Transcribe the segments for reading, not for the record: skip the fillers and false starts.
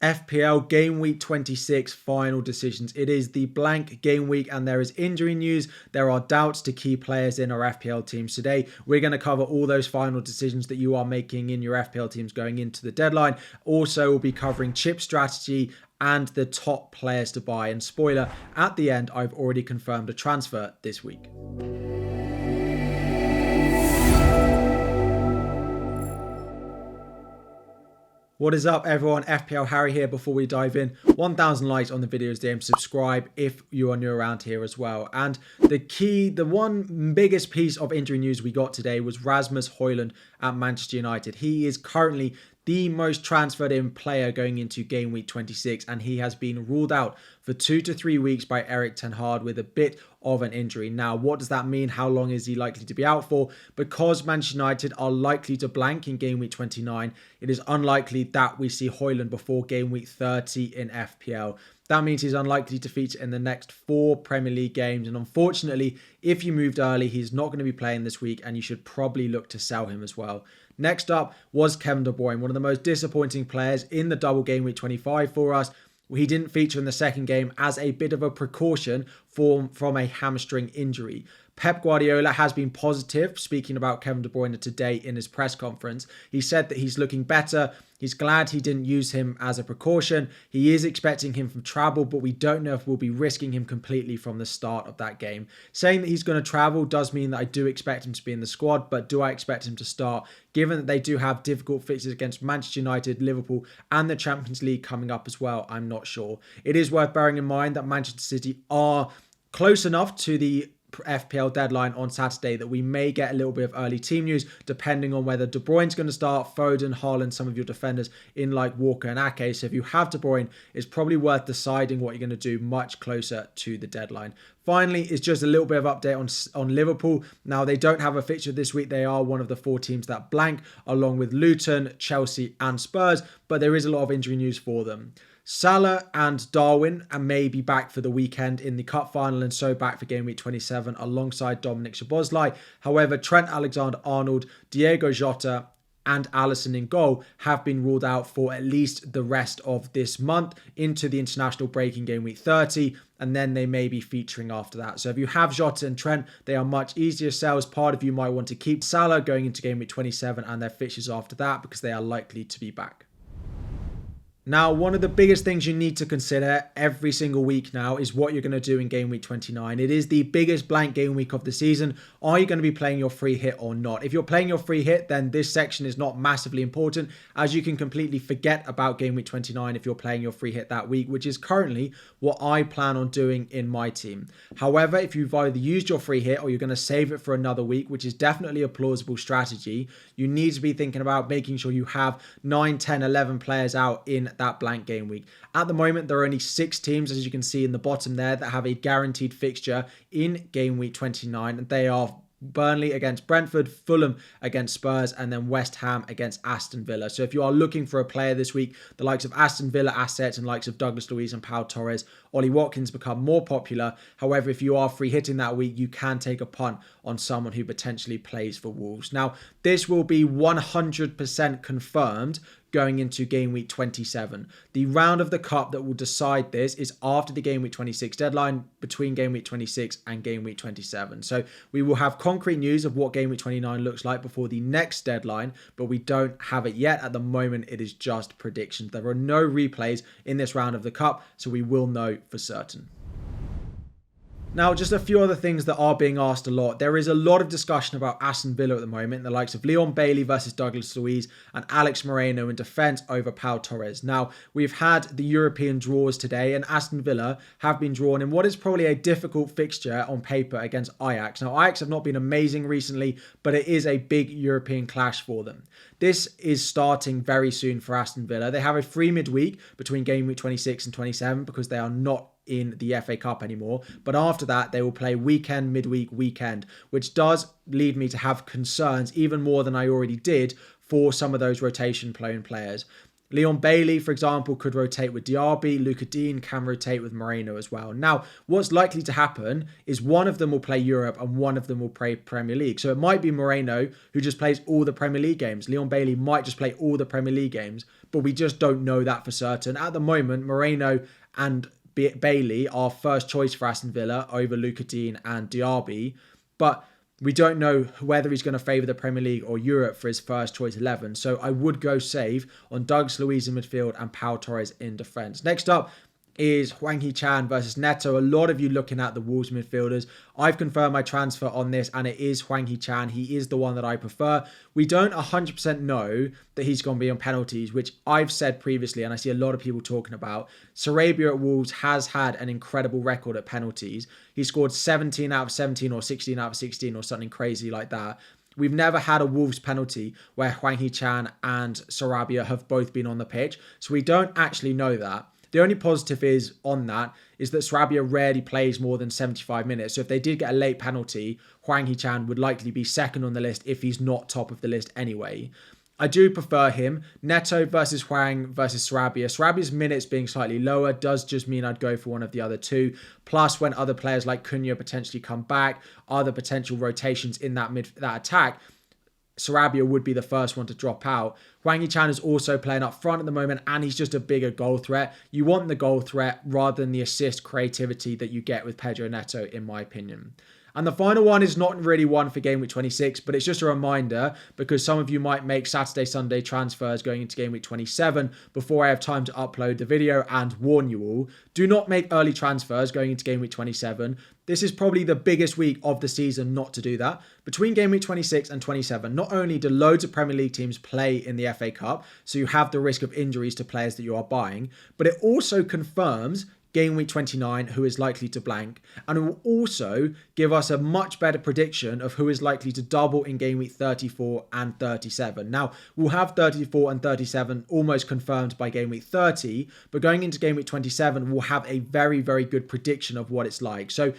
FPL Game Week 26 final decisions. It is the blank game week and there is injury news. There are doubts to key players in our FPL teams today. We're going to cover all those final decisions that you are making in your FPL teams going into the deadline. Also, we'll be covering chip strategy and the top players to buy. And spoiler, at the end, I've already confirmed a transfer this week. What is up, everyone? FPL Harry here. Before we dive in, 1,000 likes on the videos, DM, subscribe if you are new around here as well. And the one biggest piece of injury news we got today was Rasmus Højlund at Manchester United. He is currently the most transferred in player going into game week 26, and he has been ruled out for 2 to 3 weeks by Erik ten Hag with a bit of an injury. Now, what does that mean? How long is he likely to be out for? Because Manchester United are likely to blank in game week 29, it is unlikely that we see Højlund before game week 30 in FPL. That means he's unlikely to feature in the next 4 Premier League games. And unfortunately, if you moved early, he's not going to be playing this week and you should probably look to sell him as well. Next up was Kevin De Bruyne, one of the most disappointing players in the double game week 25 for us. He didn't feature in the second game as a bit of a precaution from a hamstring injury. Pep Guardiola has been positive, speaking about Kevin De Bruyne today in his press conference. He said that he's looking better. He's glad he didn't use him as a precaution. He is expecting him from travel, but we don't know if we'll be risking him completely from the start of that game. Saying that he's going to travel does mean that I do expect him to be in the squad, but do I expect him to start? Given that they do have difficult fixtures against Manchester United, Liverpool, and the Champions League coming up as well, I'm not sure. It is worth bearing in mind that Manchester City are close enough to the FPL deadline on Saturday that we may get a little bit of early team news depending on whether De Bruyne's going to start, Foden, Haaland, some of your defenders in like Walker and Ake. So if you have De Bruyne, it's probably worth deciding what you're going to do much closer to the deadline. Finally, it's just a little bit of update on Liverpool. Now, they don't have a fixture this week. They are one of the 4 teams that blank, along with Luton, Chelsea and Spurs, but there is a lot of injury news for them. Salah and Darwin may be back for the weekend in the cup final and so back for game week 27 alongside Dominic Szoboszlai. However, Trent Alexander-Arnold, Diego Jota and Alisson in goal have been ruled out for at least the rest of this month into the international break in game week 30, and then they may be featuring after that. So if you have Jota and Trent, they are much easier sells. Part of you might want to keep Salah going into game week 27 and their fixtures after that because they are likely to be back. Now, one of the biggest things you need to consider every single week now is what you're going to do in game week 29. It is the biggest blank game week of the season. Are you going to be playing your free hit or not? If you're playing your free hit, then this section is not massively important, as you can completely forget about game week 29 if you're playing your free hit that week, which is currently what I plan on doing in my team. However, if you've either used your free hit or you're going to save it for another week, which is definitely a plausible strategy, you need to be thinking about making sure you have 9, 10, 11 players out in that blank game week. At the moment, there are only 6 teams, as you can see in the bottom there, that have a guaranteed fixture in game week 29, and they are Burnley against Brentford, Fulham against Spurs, and then West Ham against Aston Villa. So if you are looking for a player this week, the likes of Aston Villa assets and likes of Douglas Luiz and Pau Torres, Ollie Watkins become more popular. However, if you are free hitting that week, you can take a punt on someone who potentially plays for Wolves. Now, this will be 100% confirmed going into game week 27. The round of the cup that will decide this is after the game week 26 deadline, between game week 26 and game week 27. So we will have concrete news of what game week 29 looks like before the next deadline, but we don't have it yet. At the moment, it is just predictions. There are no replays in this round of the cup, so we will know for certain. Now, just a few other things that are being asked a lot. There is a lot of discussion about Aston Villa at the moment, the likes of Leon Bailey versus Douglas Luiz and Alex Moreno in defence over Pau Torres. Now, we've had the European draws today, and Aston Villa have been drawn in what is probably a difficult fixture on paper against Ajax. Now, Ajax have not been amazing recently, but it is a big European clash for them. This is starting very soon for Aston Villa. They have a free midweek between game week 26 and 27 because they are not in the FA Cup anymore, but after that they will play weekend, midweek, weekend, which does lead me to have concerns even more than I already did for some of those rotation prone players. Leon Bailey, for example, could rotate with Diaby. Luca Dean can rotate with Moreno as well. Now, what's likely to happen is one of them will play Europe and one of them will play Premier League. So it might be Moreno who just plays all the Premier League games. Leon Bailey might just play all the Premier League games, but we just don't know that for certain. At the moment, Moreno and Bailey are first choice for Aston Villa over Luca Dean and Diaby, but we don't know whether he's going to favour the Premier League or Europe for his first choice 11. So I would go save on Douglas Luiz in midfield and Pau Torres in defence. Next up is Hwang Hee-chan versus Neto. A lot of you looking at the Wolves midfielders. I've confirmed my transfer on this and it is Hwang Hee-chan. He is the one that I prefer. We don't 100% know that he's going to be on penalties, which I've said previously and I see a lot of people talking about. Sarabia at Wolves has had an incredible record at penalties. He scored 17 out of 17 or 16 out of 16 or something crazy like that. We've never had a Wolves penalty where Hwang Hee-chan and Sarabia have both been on the pitch. So we don't actually know that. The only positive is on that is that Sarabia rarely plays more than 75 minutes. So if they did get a late penalty, Hwang Hee-chan would likely be second on the list if he's not top of the list anyway. I do prefer him. Neto versus Hwang versus Sarabia. Sarabia's minutes being slightly lower does just mean I'd go for one of the other two. Plus, when other players like Cunha potentially come back, other potential rotations in that attack, Sarabia would be the first one to drop out. Hwang Hee-chan is also playing up front at the moment and he's just a bigger goal threat. You want the goal threat rather than the assist creativity that you get with Pedro Neto, in my opinion. And the final one is not really one for Game Week 26, but it's just a reminder because some of you might make Saturday, Sunday transfers going into Game Week 27 before I have time to upload the video and warn you all. Do not make early transfers going into Game Week 27. This is probably the biggest week of the season not to do that. Between Game Week 26 and 27, not only do loads of Premier League teams play in the FA Cup, so you have the risk of injuries to players that you are buying, but it also confirms Game Week 29, who is likely to blank, and it will also give us a much better prediction of who is likely to double in Game Week 34 and 37. Now, we'll have 34 and 37 almost confirmed by Game Week 30, but going into Game Week 27, we'll have a very, very good prediction of what it's like. So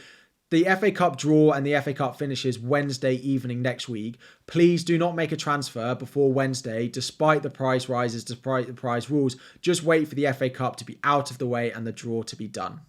the FA Cup draw and the FA Cup finishes Wednesday evening next week. Please do not make a transfer before Wednesday, despite the price rises, despite the price rules. Just wait for the FA Cup to be out of the way and the draw to be done.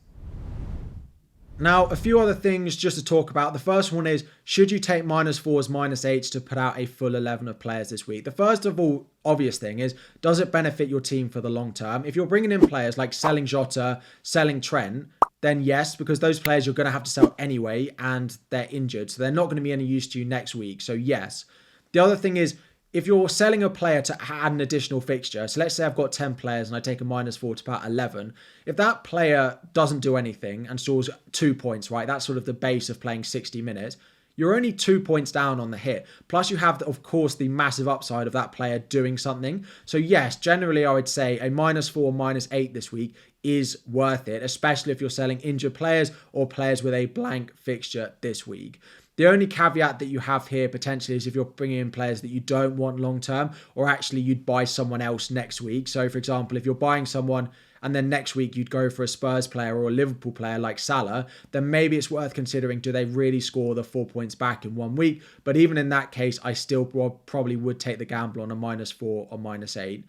Now, a few other things just to talk about. The first one is, should you take -4s, -8s to put out a full 11 of players this week? The first of all obvious thing is, does it benefit your team for the long term? If you're bringing in players like selling Jota, selling Trent, then yes, because those players you're going to have to sell anyway and they're injured. So they're not going to be any use to you next week. So yes. The other thing is, if you're selling a player to add an additional fixture, so let's say I've got 10 players and I take a -4 to about 11. If that player doesn't do anything and scores 2 points, right? That's sort of the base of playing 60 minutes. You're only 2 points down on the hit. Plus you have, of course, the massive upside of that player doing something. So yes, generally I would say a -4, -8 this week is worth it, especially if you're selling injured players or players with a blank fixture this week. The only caveat that you have here potentially is if you're bringing in players that you don't want long term, or actually you'd buy someone else next week. So for example, if you're buying someone and then next week you'd go for a Spurs player or a Liverpool player like Salah, then maybe it's worth considering, do they really score the 4 points back in 1 week? But even in that case, I still probably would take the gamble on a -4 or -8.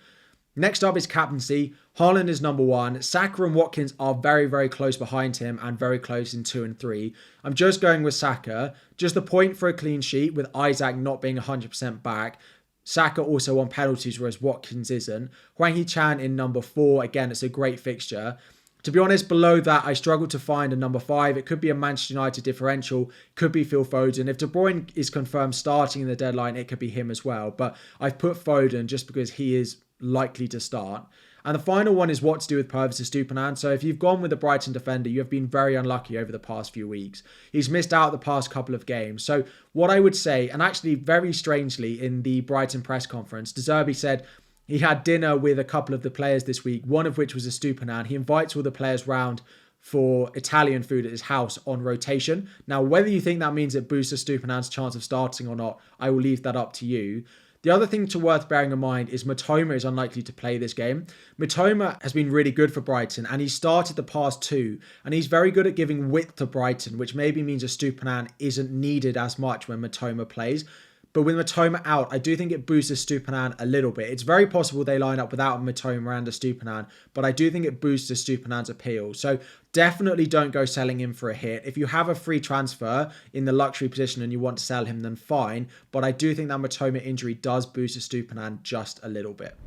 Next up is captaincy. Haaland is number 1. Saka and Watkins are very, very close behind him and very close in 2 and 3. I'm just going with Saka. Just the point for a clean sheet with Isaac not being 100% back. Saka also on penalties, whereas Watkins isn't. Hwang Hee-chan in number 4. Again, it's a great fixture. To be honest, below that, I struggle to find a number 5. It could be a Manchester United differential. Could be Phil Foden. If De Bruyne is confirmed starting in the deadline, it could be him as well. But I've put Foden just because he is likely to start. And the final one is what to do with Purvis Estupinan. So if you've gone with the Brighton defender, you have been very unlucky over the past few weeks. He's missed out the past couple of games. So what I would say, and actually very strangely in the Brighton press conference, De Zerbi said he had dinner with a couple of the players this week, one of which was Estupinan. He invites all the players round for Italian food at his house on rotation. Now, whether you think that means it boosts Estupinan's chance of starting or not, I will leave that up to you. The other thing worth bearing in mind is Mitoma is unlikely to play this game. Mitoma has been really good for Brighton and he started the past 2 and he's very good at giving width to Brighton, which maybe means Estupinan isn't needed as much when Mitoma plays. But with Matoma out, I do think it boosts Estupinan a little bit. It's very possible they line up without Matoma and Estupinan, but I do think it boosts Estupinan's appeal. So definitely don't go selling him for a hit. If you have a free transfer in the luxury position and you want to sell him, then fine. But I do think that Matoma injury does boost Estupinan just a little bit.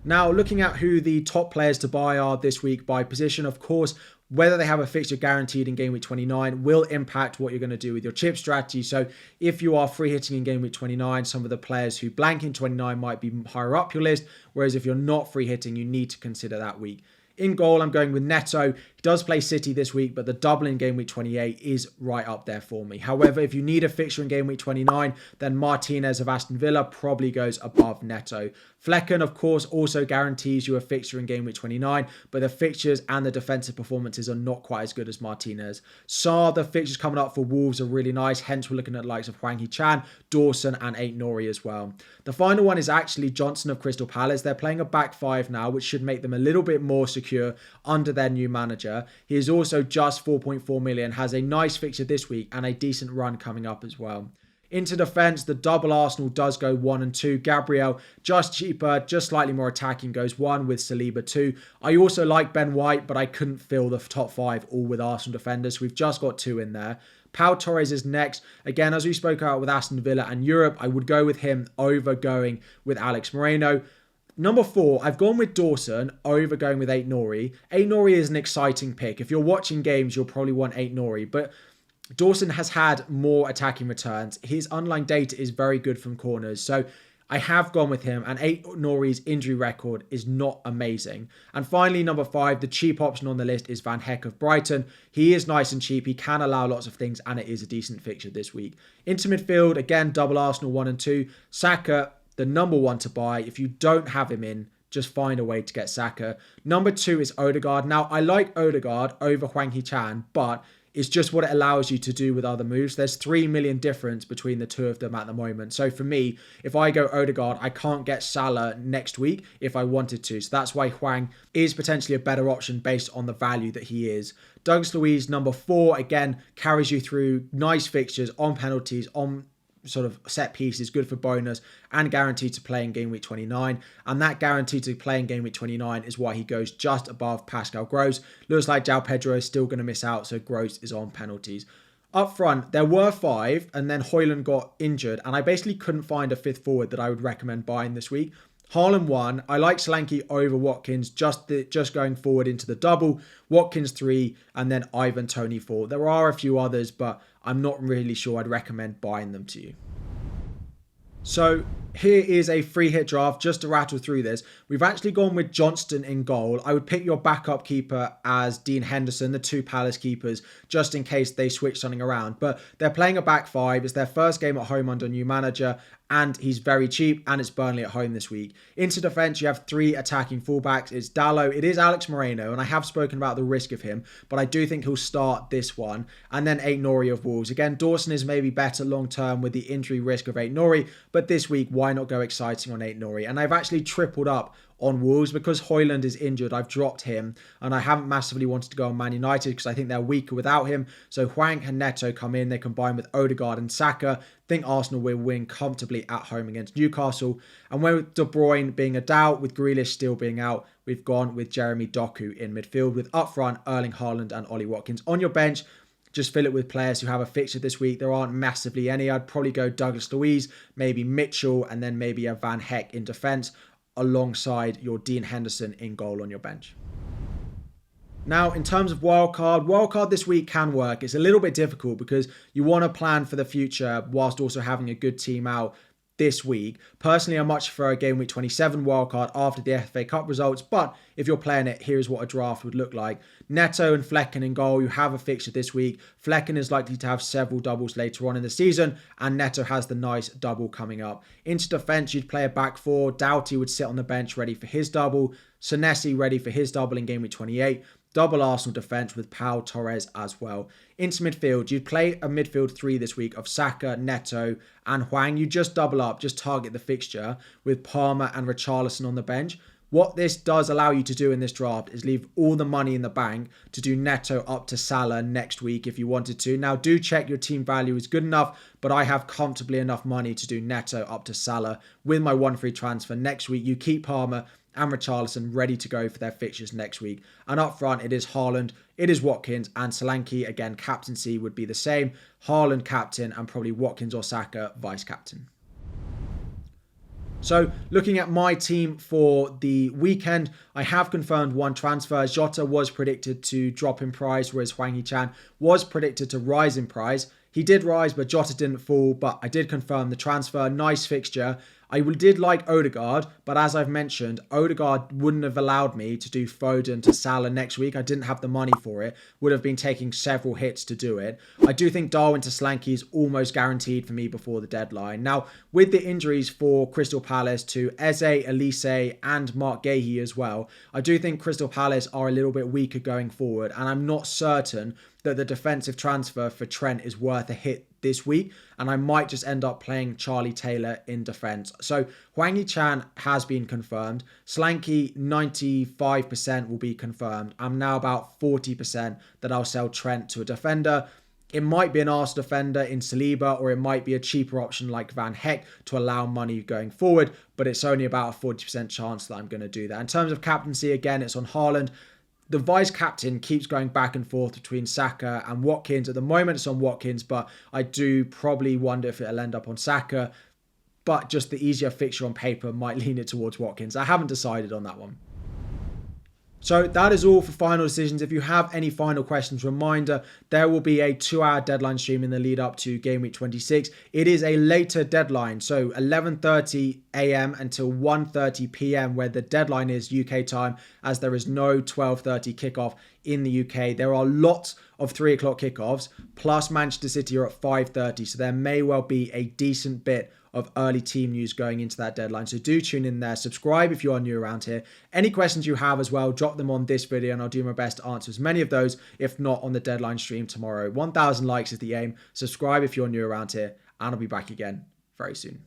Now, looking at who the top players to buy are this week by position, of course, whether they have a fixture guaranteed in Game Week 29 will impact what you're going to do with your chip strategy. So if you are free hitting in Game Week 29, some of the players who blank in 29 might be higher up your list, whereas if you're not free hitting, you need to consider that week. In goal, I'm going with Neto. He does play City this week, but the double in Game Week 28 is right up there for me. However, if you need a fixture in Game Week 29, then Martinez of Aston Villa probably goes above Neto. Flecken, of course, also guarantees you a fixture in Game Week 29, but the fixtures and the defensive performances are not quite as good as Martinez. Sarr, the fixtures coming up for Wolves are really nice, hence we're looking at the likes of Hwang Hee-chan, Dawson and Ait-Nouri as well. The final one is actually Johnson of Crystal Palace. They're playing a back five now, which should make them a little bit more secure under their new manager. He is also just 4.4 million, has a nice fixture this week and a decent run coming up as well. Into defence, the double Arsenal does go 1 and 2. Gabriel, just cheaper, just slightly more attacking, goes 1 with Saliba 2. I also like Ben White, but I couldn't fill the top 5 all with Arsenal defenders. We've just got 2 in there. Pau Torres is next. Again, as we spoke about with Aston Villa and Europe, I would go with him over going with Alex Moreno. Number 4, I've gone with Dawson over going with Ait-Nouri. Ait-Nouri is an exciting pick. If you're watching games, you'll probably want Ait-Nouri, but Dawson has had more attacking returns. His underlying data is very good from corners. So I have gone with him, and Ait-Nouri's injury record is not amazing. And finally, number 5, the cheap option on the list is Van Heck of Brighton. He is nice and cheap. He can allow lots of things, and it is a decent fixture this week. Into midfield, again, double Arsenal 1 and 2. Saka, the number 1 to buy. If you don't have him in, just find a way to get Saka. Number 2 is Odegaard. Now, I like Odegaard over Hwang Hee-chan, but it's just what it allows you to do with other moves. There's 3 million difference between the two of them at the moment. So for me, if I go Odegaard, I can't get Salah next week if I wanted to. So that's why Hwang is potentially a better option based on the value that he is. Douglas Luiz, number 4, again, carries you through nice fixtures on penalties, on sort of set pieces, good for bonus and guaranteed to play in Game Week 29. And that guaranteed to play in Game Week 29 is why he goes just above Pascal Gross. Looks like João Pedro is still going to miss out, so Gross is on penalties. Up front, there were 5 and then Højlund got injured and I basically couldn't find a 5th forward that I would recommend buying this week. Haaland 1. I like Solanke over Watkins, just going forward into the double. Watkins 3, and then Ivan Toney 4. There are a few others, but I'm not really sure I'd recommend buying them to you. So here is a free hit draft just to rattle through this. We've actually gone with Johnston in goal. I would pick your backup keeper as Dean Henderson, the 2 Palace keepers, just in case they switch something around. But they're playing a back 5. It's their first game at home under a new manager, and he's very cheap, and it's Burnley at home this week. Into defence, you have 3 attacking fullbacks. It's Dalot, it is Alex Moreno, and I have spoken about the risk of him, but I do think he'll start this one. And then Ait-Nouri of Wolves. Again, Dawson is maybe better long-term with the injury risk of Ait-Nouri, but this week, why not go exciting on Ait-Nouri? And I've actually tripled up on Wolves because Højlund is injured. I've dropped him, and I haven't massively wanted to go on Man United because I think they're weaker without him. So Hwang and Neto come in. They combine with Odegaard and Saka. Think Arsenal will win comfortably at home against Newcastle. And with De Bruyne being a doubt, with Grealish still being out, we've gone with Jeremy Doku in midfield, with up front Erling Haaland and Ollie Watkins. On your bench, just fill it with players who have a fixture this week. There aren't massively any. I'd probably go Douglas Luiz, maybe Mitchell, and then maybe a Van Heck in defence, alongside your Dean Henderson in goal on your bench. Now, in terms of wildcard this week can work. It's a little bit difficult because you want to plan for the future whilst also having a good team out this week. Personally, I much prefer a Game Week 27 wildcard after the FA Cup results, but if you're playing it, here's what a draft would look like. Neto and Flecken in goal. You have a fixture this week. Flecken is likely to have several doubles later on in the season, and Neto has the nice double coming up. Into defence, you'd play a back 4. Doughty would sit on the bench ready for his double. Senesi ready for his double in Game Week 28. Double Arsenal defence with Pau Torres as well. Into midfield, you'd play a midfield 3 this week of Saka, Neto and Hwang. You just double up, just target the fixture with Palmer and Richarlison on the bench. What this does allow you to do in this draft is leave all the money in the bank to do Neto up to Salah next week if you wanted to. Now, do check your team value is good enough, but I have comfortably enough money to do Neto up to Salah with my 1 free transfer next week. You keep Palmer and Richarlison ready to go for their fixtures next week. And up front, it is Haaland, it is Watkins, and Solanke. Again, captaincy would be the same. Haaland captain, and probably Watkins or Saka vice captain. So looking at my team for the weekend, I have confirmed 1 transfer. Jota was predicted to drop in price, whereas Hwang Hee-chan was predicted to rise in price. He did rise, but Jota didn't fall, but I did confirm the transfer. Nice fixture. I did like Odegaard, but as I've mentioned, Odegaard wouldn't have allowed me to do Foden to Salah next week. I didn't have the money for it. Would have been taking several hits to do it. I do think Darwin to Solanke is almost guaranteed for me before the deadline. Now, with the injuries for Crystal Palace to Eze, Elise, and Mark Guéhi as well, I do think Crystal Palace are a little bit weaker going forward, and I'm not certain that the defensive transfer for Trent is worth a hit this week, and I might just end up playing Charlie Taylor in defence. So Hwang Hee-chan has been confirmed. Solanke 95% will be confirmed. I'm now about 40% that I'll sell Trent to a defender. It might be an Arsenal defender in Saliba, or it might be a cheaper option like Van Heck to allow money going forward, but it's only about a 40% chance that I'm going to do that. In terms of captaincy, again, it's on Haaland. The vice captain keeps going back and forth between Saka and Watkins. At the moment, it's on Watkins, but I do probably wonder if it'll end up on Saka. But just the easier fixture on paper might lean it towards Watkins. I haven't decided on that one. So that is all for final decisions. If you have any final questions, reminder, there will be a 2-hour deadline stream in the lead up to Game Week 26. It is a later deadline, so 11:30 a.m. until 1:30 p.m. where the deadline is UK time, as there is no 12:30 kickoff in the UK. There are lots of 3 o'clock kickoffs, plus Manchester City are at 5:30, so there may well be a decent bit of early team news going into that deadline. So do tune in there. Subscribe if you are new around here. Any questions you have as well, drop them on this video and I'll do my best to answer as many of those, if not on the deadline stream tomorrow. 1,000 likes is the aim. Subscribe if you're new around here, and I'll be back again very soon.